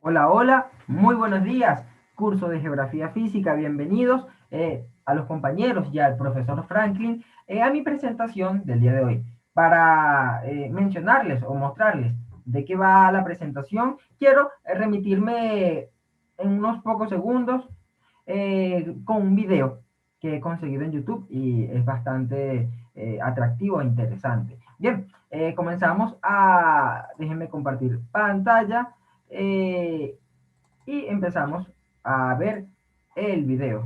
Hola, hola, muy buenos días. Curso de Geografía Física, bienvenidos a los compañeros y al profesor Franklin a mi presentación del día de hoy. Para mencionarles o mostrarles de qué va la presentación, quiero remitirme en unos pocos segundos con un video que he conseguido en YouTube y es bastante atractivo e interesante. Bien, déjenme compartir pantalla eh, y empezamos a ver el video.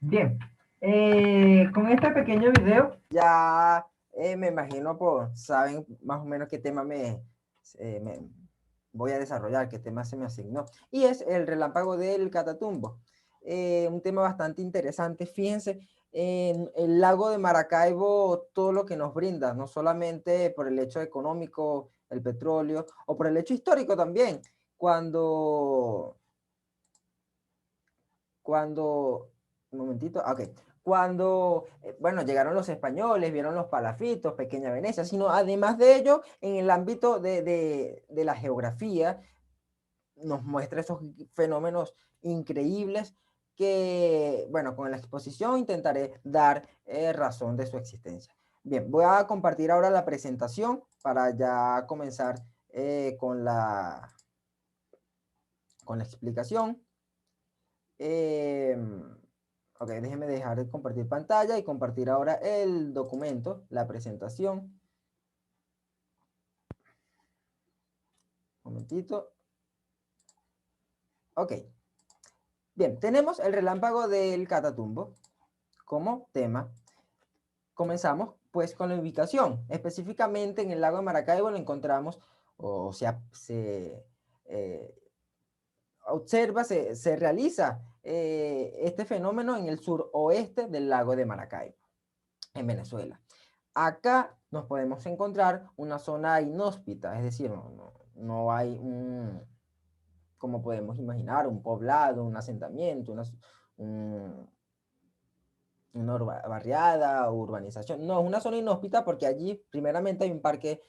Bien, con este pequeño video Ya me imagino, pues, saben más o menos qué tema me voy a desarrollar, qué tema se me asignó. Y es el relámpago del Catatumbo. Un tema bastante interesante. Fíjense, en el lago de Maracaibo, todo lo que nos brinda, no solamente por el hecho económico, el petróleo, o por el hecho histórico también. Cuando, un momentito, ok. Cuando, bueno, llegaron los españoles, vieron los palafitos, Pequeña Venecia, sino además de ello, en el ámbito de la geografía, nos muestra esos fenómenos increíbles que, bueno, con la exposición intentaré dar razón de su existencia. Bien, voy a compartir ahora la presentación para ya comenzar con la explicación. Ok, déjenme dejar de compartir pantalla y compartir ahora el documento, la presentación. Un momentito. Ok. Bien, tenemos el relámpago del Catatumbo como tema. Comenzamos pues con la ubicación. Específicamente en el lago de Maracaibo lo encontramos, o sea, se observa, se realiza este fenómeno en el suroeste del lago de Maracaibo, en Venezuela. Acá nos podemos encontrar una zona inhóspita, es decir, no hay como podemos imaginar, un poblado, un asentamiento, una barriada, urbanización. No, es una zona inhóspita porque allí primeramente hay un parque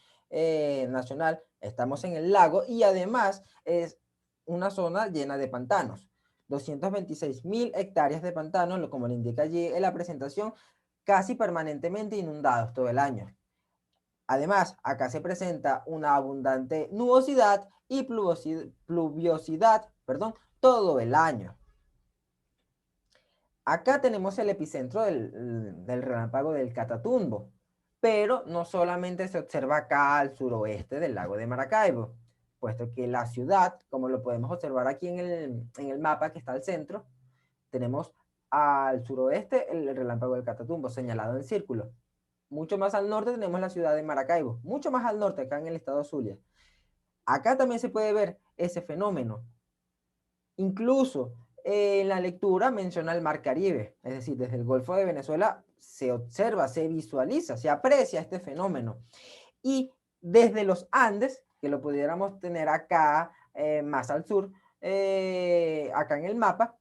nacional, estamos en el lago y además es una zona llena de pantanos. 226.000 hectáreas de pantanos, como le indica allí en la presentación, casi permanentemente inundados todo el año. Además, acá se presenta una abundante nubosidad y pluviosidad, perdón, todo el año. Acá tenemos el epicentro del relámpago del Catatumbo, pero no solamente se observa acá al suroeste del lago de Maracaibo, puesto que la ciudad, como lo podemos observar aquí en el mapa que está al centro, tenemos al suroeste el relámpago del Catatumbo señalado en círculo. Mucho más al norte tenemos la ciudad de Maracaibo, mucho más al norte, acá en el estado Zulia. Acá también se puede ver ese fenómeno. Incluso en la lectura menciona el Mar Caribe, es decir, desde el Golfo de Venezuela se observa, se visualiza, se aprecia este fenómeno. Y desde los Andes, que lo pudiéramos tener acá más al sur, acá en el mapa,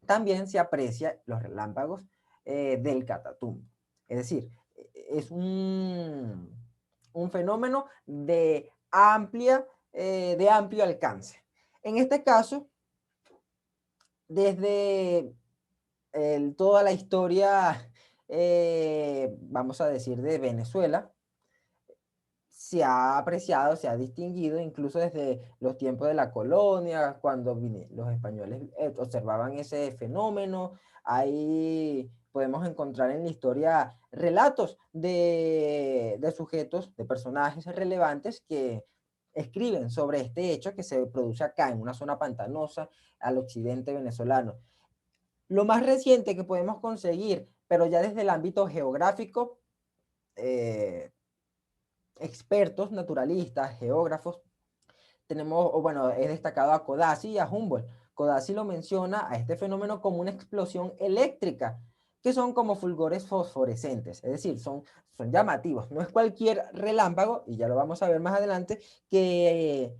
también se aprecia los relámpagos del Catatumbo. Es decir, es un fenómeno de amplio alcance. En este caso, desde toda la historia vamos a decir, de Venezuela, se ha apreciado, se ha distinguido incluso desde los tiempos de la colonia, cuando los españoles observaban ese fenómeno. Ahí podemos encontrar en la historia relatos de sujetos, de personajes relevantes que escriben sobre este hecho que se produce acá en una zona pantanosa al occidente venezolano. Lo más reciente que podemos conseguir, pero ya desde el ámbito geográfico, eh, expertos, naturalistas, geógrafos, tenemos, o bueno, he destacado a Codazzi y a Humboldt. Codazzi lo menciona a este fenómeno como una explosión eléctrica, que son como fulgores fosforescentes, es decir, son llamativos. No es cualquier relámpago, y ya lo vamos a ver más adelante, que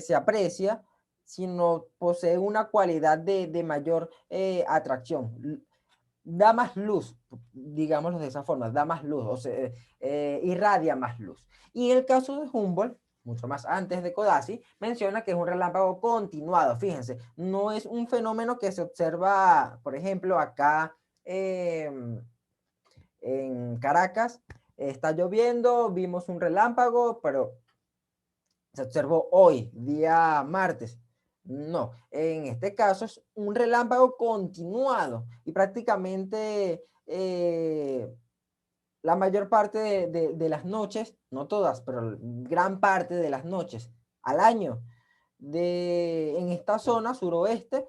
se aprecia, sino posee una cualidad de mayor atracción. Da más luz, digámoslo de esa forma, da más luz, o sea, irradia más luz. Y en el caso de Humboldt, mucho más antes de Codazzi, menciona que es un relámpago continuado. Fíjense, no es un fenómeno que se observa, por ejemplo, acá en Caracas, está lloviendo, vimos un relámpago, pero se observó hoy, día martes. No, en este caso es un relámpago continuado y prácticamente la mayor parte de las noches, no todas, pero gran parte de las noches al año en esta zona suroeste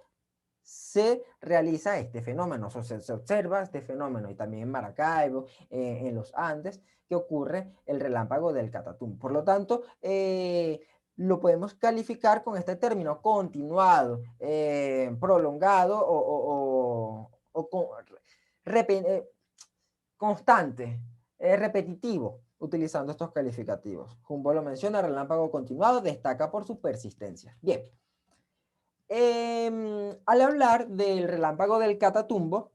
se realiza este fenómeno, o sea, se observa este fenómeno y también en Maracaibo, en los Andes, que ocurre el relámpago del Catatumbo. Por lo tanto, lo podemos calificar con este término continuado, prolongado constante, repetitivo, utilizando estos calificativos. Humboldt lo menciona, relámpago continuado, destaca por su persistencia. Bien. Al hablar del relámpago del Catatumbo,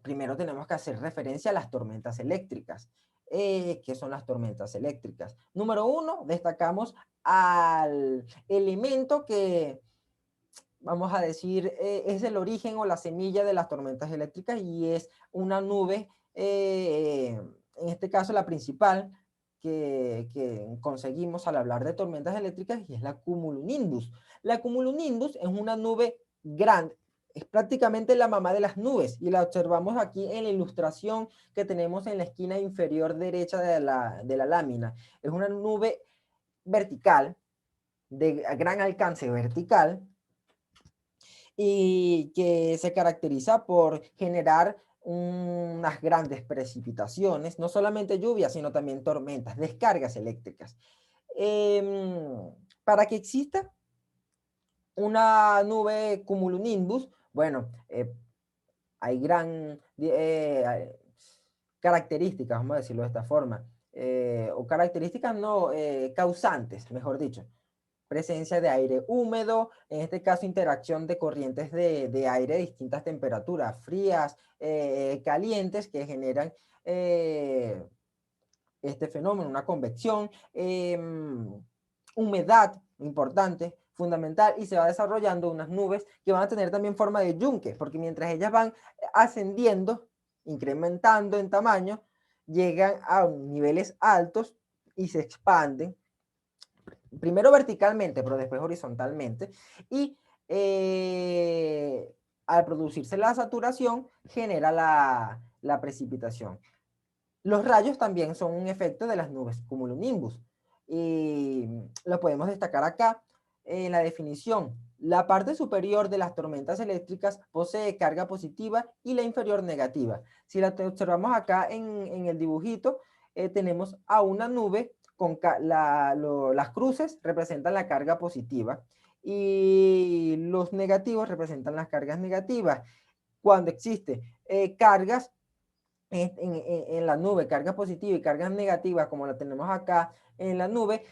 primero tenemos que hacer referencia a las tormentas eléctricas. ¿Qué son las tormentas eléctricas? Número uno, destacamos al elemento que, vamos a decir, es el origen o la semilla de las tormentas eléctricas y es una nube, en este caso la principal, que conseguimos al hablar de tormentas eléctricas y es la cumulonimbus. La cumulonimbus es una nube grande, es prácticamente la mamá de las nubes y la observamos aquí en la ilustración que tenemos en la esquina inferior derecha de la lámina. Es una nube vertical, de gran alcance vertical, y que se caracteriza por generar unas grandes precipitaciones, no solamente lluvias, sino también tormentas, descargas eléctricas. Para que exista una nube cumulonimbus, bueno, hay características, vamos a decirlo de esta forma, o características no, causantes, mejor dicho. Presencia de aire húmedo, en este caso interacción de corrientes de aire de distintas temperaturas, frías, calientes, que generan este fenómeno, una convección, humedad importante, fundamental, y se va desarrollando unas nubes que van a tener también forma de yunque, porque mientras ellas van ascendiendo, incrementando en tamaño, llegan a niveles altos y se expanden, primero verticalmente, pero después horizontalmente, y al producirse la saturación, genera la precipitación. Los rayos también son un efecto de las nubes cumulonimbus, y lo podemos destacar acá en la definición. La parte superior de las tormentas eléctricas posee carga positiva y la inferior negativa. Si la observamos acá en el dibujito, tenemos a una nube con las cruces representan la carga positiva y los negativos representan las cargas negativas. Cuando existe cargas en la nube, cargas positivas y cargas negativas, como la tenemos acá en la nube,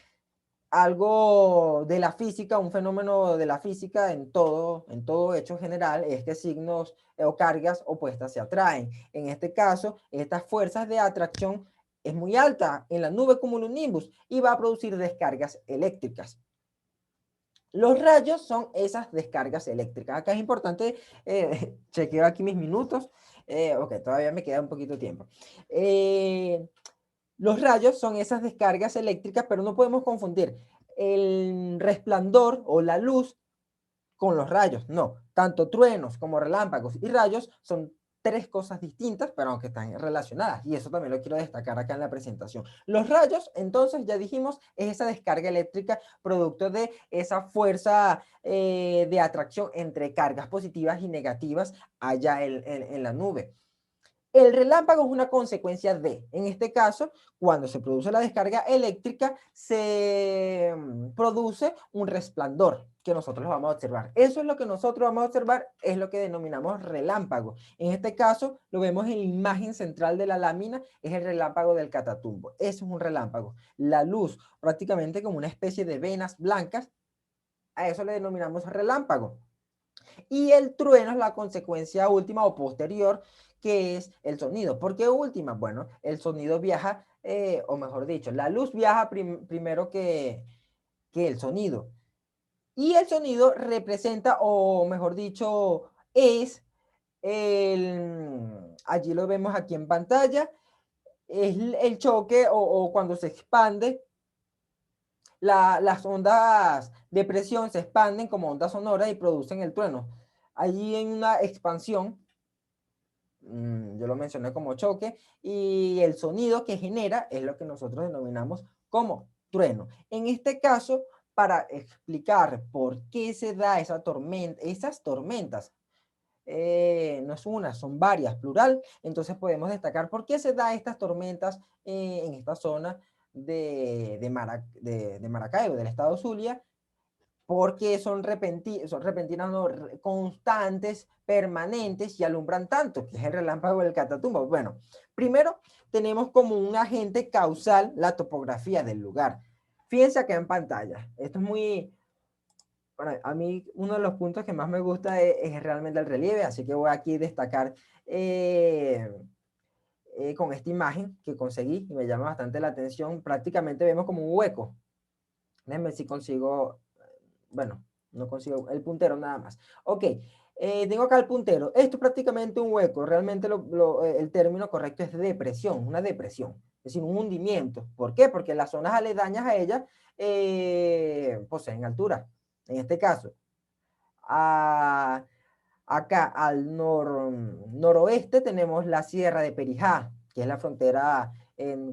algo de la física, un fenómeno de la física en todo hecho general, es que signos o cargas opuestas se atraen. En este caso, estas fuerzas de atracción es muy alta en la nube cumulonimbus y va a producir descargas eléctricas. Los rayos son esas descargas eléctricas. Acá es importante, chequeo aquí mis minutos, Ok, todavía me queda un poquito de tiempo. Los rayos son esas descargas eléctricas, pero no podemos confundir el resplandor o la luz con los rayos. No, tanto truenos como relámpagos y rayos son tres cosas distintas, pero aunque están relacionadas. Y eso también lo quiero destacar acá en la presentación. Los rayos, entonces, ya dijimos, es esa descarga eléctrica producto de esa fuerza de atracción entre cargas positivas y negativas allá en la nube. El relámpago es una consecuencia de, en este caso, cuando se produce la descarga eléctrica, se produce un resplandor que nosotros lo vamos a observar. Eso es lo que nosotros vamos a observar, es lo que denominamos relámpago. En este caso, lo vemos en la imagen central de la lámina, es el relámpago del Catatumbo. Eso es un relámpago. La luz, prácticamente como una especie de venas blancas, a eso le denominamos relámpago. Y el trueno es la consecuencia última o posterior, que es el sonido. ¿Por qué última? Bueno, el sonido viaja, o mejor dicho, la luz viaja primero que el sonido. Y el sonido representa, o mejor dicho, es allí lo vemos aquí en pantalla, es el choque o cuando se expande las ondas de presión se expanden como ondas sonoras y producen el trueno. Allí en una expansión, yo lo mencioné como choque, y el sonido que genera es lo que nosotros denominamos como trueno. En este caso, para explicar por qué se da esa tormenta, esas tormentas, no es una, son varias, plural, entonces podemos destacar por qué se da estas tormentas en esta zona de Maracaibo, del estado Zulia, porque son repentinas, no, constantes, permanentes y alumbran tanto, que es el relámpago del Catatumbo. Bueno, primero tenemos como un agente causal la topografía del lugar. Fíjense acá en pantalla, esto es muy, bueno, a mí uno de los puntos que más me gusta es realmente el relieve, así que voy aquí a destacar con esta imagen que conseguí y me llama bastante la atención. Prácticamente vemos como un hueco. Déjenme ver si consigo, bueno, no consigo el puntero nada más. Ok, tengo acá el puntero. Esto es prácticamente un hueco. Realmente el término correcto es depresión, una depresión. Es decir, un hundimiento. ¿Por qué? Porque las zonas aledañas a ella poseen altura. En este caso, acá al noroeste tenemos la Sierra de Perijá, que es la frontera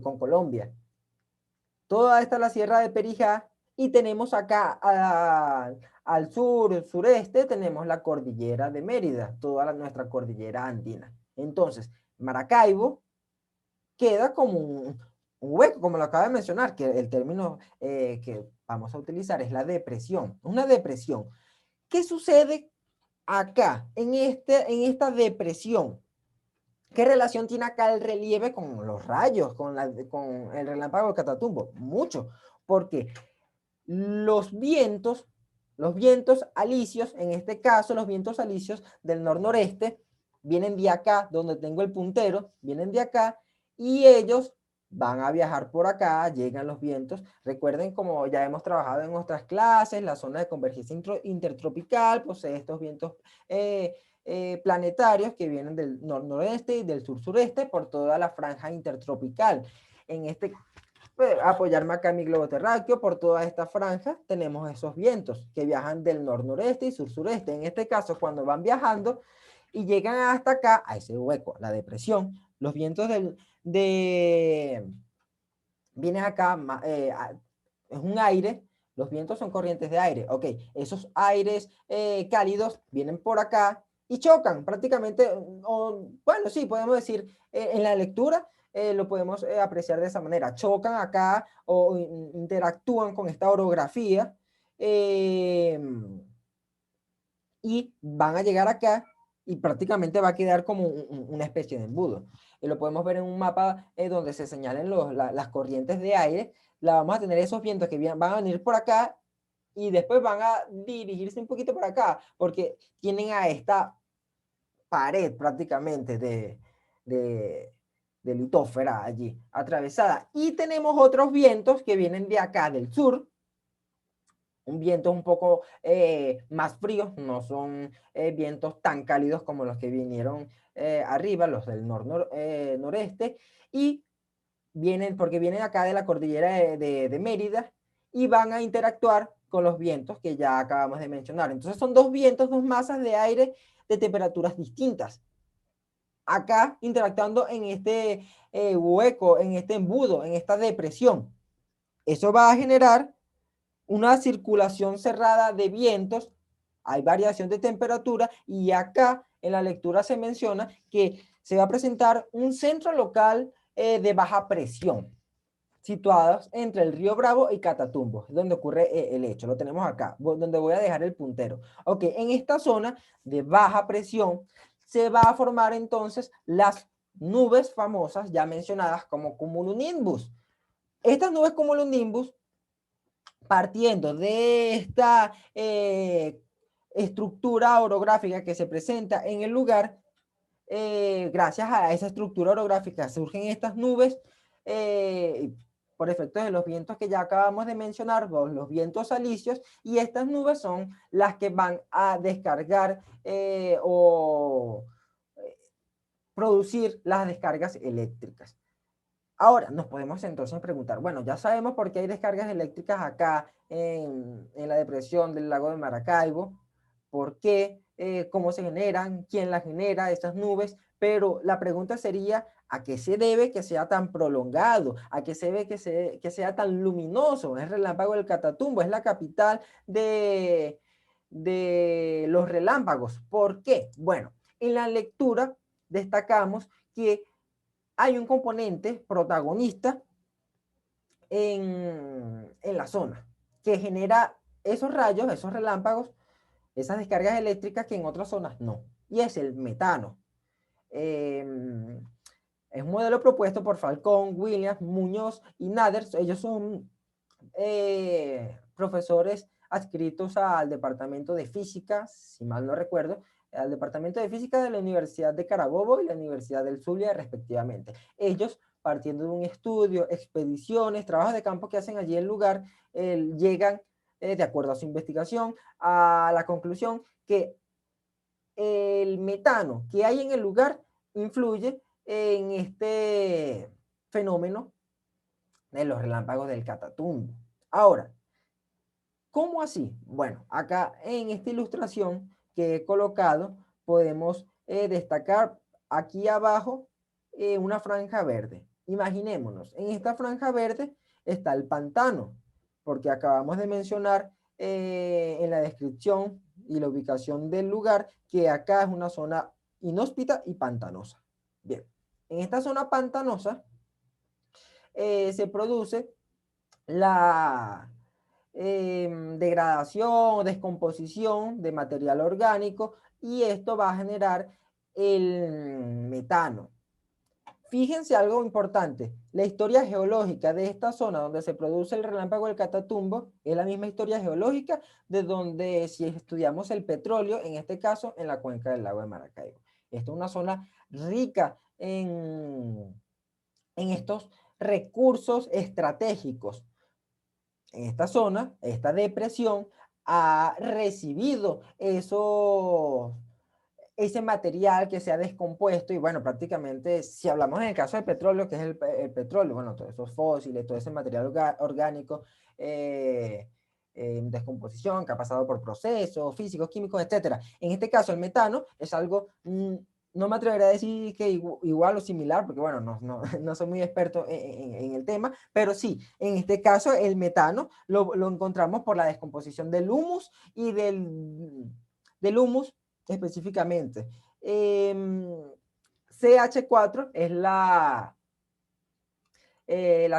con Colombia. Toda esta es la Sierra de Perijá y tenemos acá al sureste tenemos la cordillera de Mérida, toda nuestra cordillera andina. Entonces, Maracaibo queda como un hueco, como lo acabo de mencionar, que el término que vamos a utilizar es la depresión, una depresión. ¿Qué sucede acá, en esta depresión? ¿Qué relación tiene acá el relieve con los rayos, con el relámpago del Catatumbo? Mucho, porque los vientos alisios, en este caso los vientos alisios del nor-noreste, vienen de acá, donde tengo el puntero, vienen de acá, y ellos van a viajar por acá, llegan los vientos. Recuerden, como ya hemos trabajado en nuestras clases, la zona de convergencia intertropical posee estos vientos planetarios que vienen del nor-noreste y del sur-sureste por toda la franja intertropical. En este apoyarme acá en mi globo terráqueo, por toda esta franja tenemos esos vientos que viajan del nor-noreste y sur-sureste. En este caso, cuando van viajando y llegan hasta acá, a ese hueco, la depresión, los vientos vienen acá, es un aire, los vientos son corrientes de aire, ok, esos aires cálidos vienen por acá y chocan prácticamente, bueno, sí, podemos decir, en la lectura lo podemos apreciar de esa manera, chocan acá o interactúan con esta orografía y van a llegar acá y prácticamente va a quedar como una especie de embudo. Y lo podemos ver en un mapa donde se señalen las corrientes de aire. La vamos a tener esos vientos que van a venir por acá y después van a dirigirse un poquito por acá, porque tienen a esta pared prácticamente de litósfera allí atravesada. Y tenemos otros vientos que vienen de acá del sur, un viento un poco más frío, no son vientos tan cálidos como los que vinieron arriba, los del noreste, y porque vienen acá de la cordillera de Mérida y van a interactuar con los vientos que ya acabamos de mencionar. Entonces son dos vientos, dos masas de aire de temperaturas distintas. Acá interactuando en este hueco, en este embudo, en esta depresión. Eso va a generar una circulación cerrada de vientos, hay variación de temperatura y acá en la lectura se menciona que se va a presentar un centro local de baja presión situados entre el río Bravo y Catatumbo, donde ocurre el hecho. Lo tenemos acá, donde voy a dejar el puntero. Ok, en esta zona de baja presión se va a formar entonces las nubes famosas ya mencionadas como cumulonimbus. Estas nubes cumulonimbus, partiendo de esta estructura orográfica que se presenta en el lugar, gracias a esa estructura orográfica surgen estas nubes por efectos de los vientos que ya acabamos de mencionar, los vientos alisios, y estas nubes son las que van a descargar o producir las descargas eléctricas. Ahora, nos podemos entonces preguntar, bueno, ya sabemos por qué hay descargas eléctricas acá en la depresión del lago de Maracaibo, por qué, cómo se generan, quién las genera, esas nubes, pero la pregunta sería, ¿a qué se debe que sea tan prolongado? ¿A qué se debe que sea tan luminoso? Es el relámpago del Catatumbo, es la capital de los relámpagos. ¿Por qué? Bueno, en la lectura destacamos que hay un componente protagonista en la zona que genera esos rayos, esos relámpagos, esas descargas eléctricas que en otras zonas no. Y es el metano. Es un modelo propuesto por Falcón, Williams, Muñoz y Nader. Ellos son profesores adscritos al Departamento de Física, si mal no recuerdo, al Departamento de Física de la Universidad de Carabobo y la Universidad del Zulia, respectivamente. Ellos, partiendo de un estudio, expediciones, trabajos de campo que hacen allí en el lugar, llegan, de acuerdo a su investigación, a la conclusión que el metano que hay en el lugar influye en este fenómeno de los relámpagos del Catatumbo. Ahora, ¿cómo así? Bueno, acá en esta ilustración que he colocado podemos destacar aquí abajo una franja verde. Imaginémonos, en esta franja verde está el pantano, porque acabamos de mencionar en la descripción y la ubicación del lugar que acá es una zona inhóspita y pantanosa. Bien, en esta zona pantanosa se produce la degradación o descomposición de material orgánico y esto va a generar el metano. Fíjense algo importante, la historia geológica de esta zona donde se produce el relámpago del Catatumbo es la misma historia geológica de donde si estudiamos el petróleo, en este caso en la cuenca del lago de Maracaibo. Esta es una zona rica en estos recursos estratégicos. En esta zona, esta depresión ha recibido ese material que se ha descompuesto y bueno, prácticamente si hablamos en el caso del petróleo, que es el petróleo, bueno, todos esos fósiles, todo ese material orgánico en descomposición que ha pasado por procesos físicos, químicos, etcétera. En este caso el metano es algo no me atreveré a decir que igual o similar, porque bueno, no soy muy experto en el tema, pero sí, en este caso el metano lo encontramos por la descomposición del humus y del humus específicamente. CH4 es la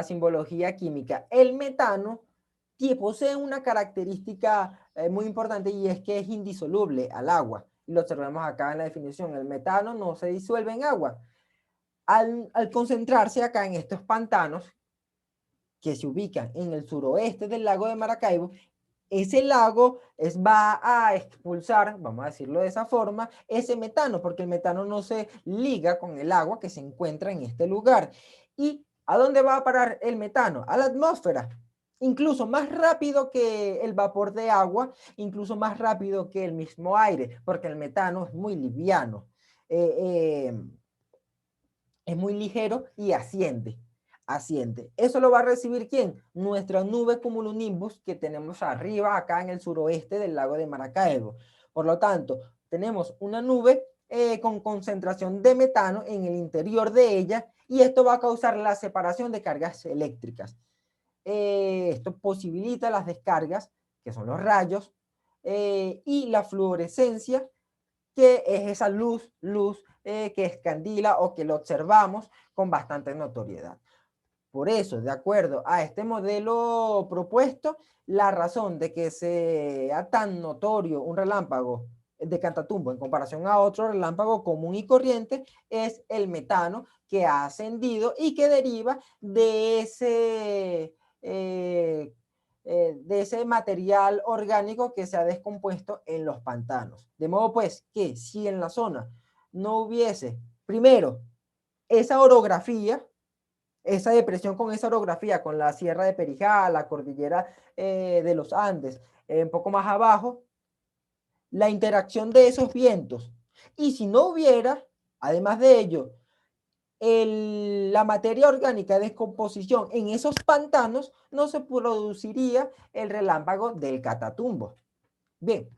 simbología química. El metano posee una característica muy importante y es que es indisoluble al agua. Y lo observamos acá en la definición. El metano no se disuelve en agua. Al concentrarse acá en estos pantanos que se ubican en el suroeste del lago de Maracaibo, ese lago va a expulsar, vamos a decirlo de esa forma, ese metano, porque el metano no se liga con el agua que se encuentra en este lugar. ¿Y a dónde va a parar el metano? A la atmósfera. incluso más rápido que el vapor de agua, incluso más rápido que el mismo aire, porque el metano es muy liviano, eh, eh, es muy ligero y asciende. Asciende. ¿Eso lo va a recibir quién? Nuestra nube cumulonimbus que tenemos arriba, acá en el suroeste del lago de Maracaibo. Por lo tanto, tenemos una nube con concentración de metano en el interior de ella y esto va a causar la separación de cargas eléctricas. Esto posibilita las descargas, que son los rayos, y la fluorescencia, que es esa luz que escandila o que lo observamos con bastante notoriedad. Por eso, de acuerdo a este modelo propuesto, la razón de que sea tan notorio un relámpago de Catatumbo en comparación a otro relámpago común y corriente es el metano que ha ascendido y que deriva de ese material orgánico que se ha descompuesto en los pantanos. De modo pues que si en la zona no hubiese, primero, esa orografía, esa depresión con esa orografía, con la Sierra de Perijá, la cordillera de los Andes, un poco más abajo, la interacción de esos vientos. Y si no hubiera, además de ello, la materia orgánica de descomposición en esos pantanos, no se produciría el relámpago del Catatumbo. Bien,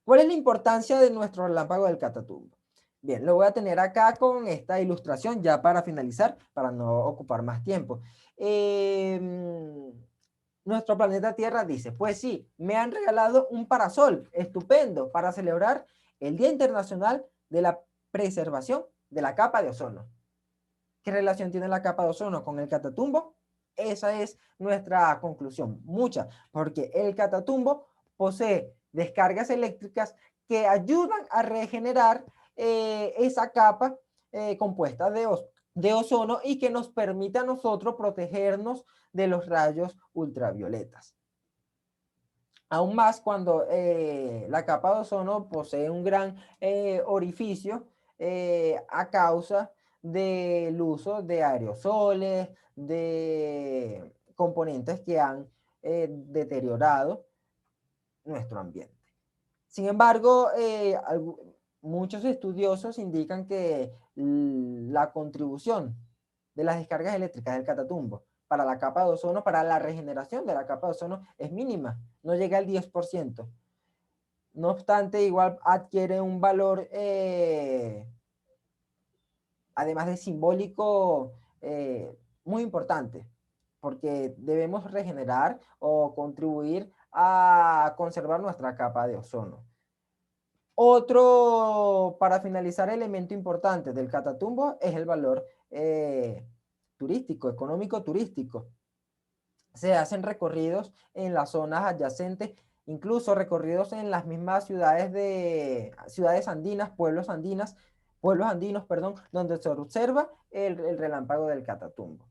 ¿cuál es la importancia de nuestro relámpago del Catatumbo? Bien, lo voy a tener acá con esta ilustración ya para finalizar, para no ocupar más tiempo. Nuestro planeta Tierra dice, pues sí, me han regalado un parasol estupendo para celebrar el Día Internacional de la Preservación de la Capa de Ozono. ¿Qué relación tiene la capa de ozono con el Catatumbo? Esa es nuestra conclusión, mucha, porque el Catatumbo posee descargas eléctricas que ayudan a regenerar esa capa compuesta de ozono y que nos permite a nosotros protegernos de los rayos ultravioletas. Aún más cuando la capa de ozono posee un gran orificio a causa del uso de aerosoles, de componentes que han deteriorado nuestro ambiente. Sin embargo, muchos estudiosos indican que la contribución de las descargas eléctricas del Catatumbo para la capa de ozono, para la regeneración de la capa de ozono, es mínima, no llega al 10%. No obstante, igual adquiere un valor, además de simbólico, muy importante, porque debemos regenerar o contribuir a conservar nuestra capa de ozono. Otro, para finalizar, elemento importante del Catatumbo es el valor turístico, económico turístico. Se hacen recorridos en las zonas adyacentes, incluso recorridos en las mismas ciudades andinas, pueblos andinos, perdón, donde se observa el relámpago del Catatumbo.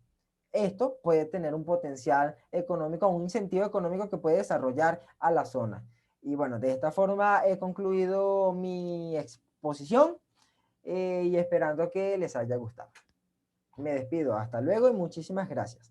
Esto puede tener un potencial económico, un incentivo económico que puede desarrollar a la zona. Y bueno, de esta forma he concluido mi exposición y esperando que les haya gustado. Me despido, hasta luego y muchísimas gracias.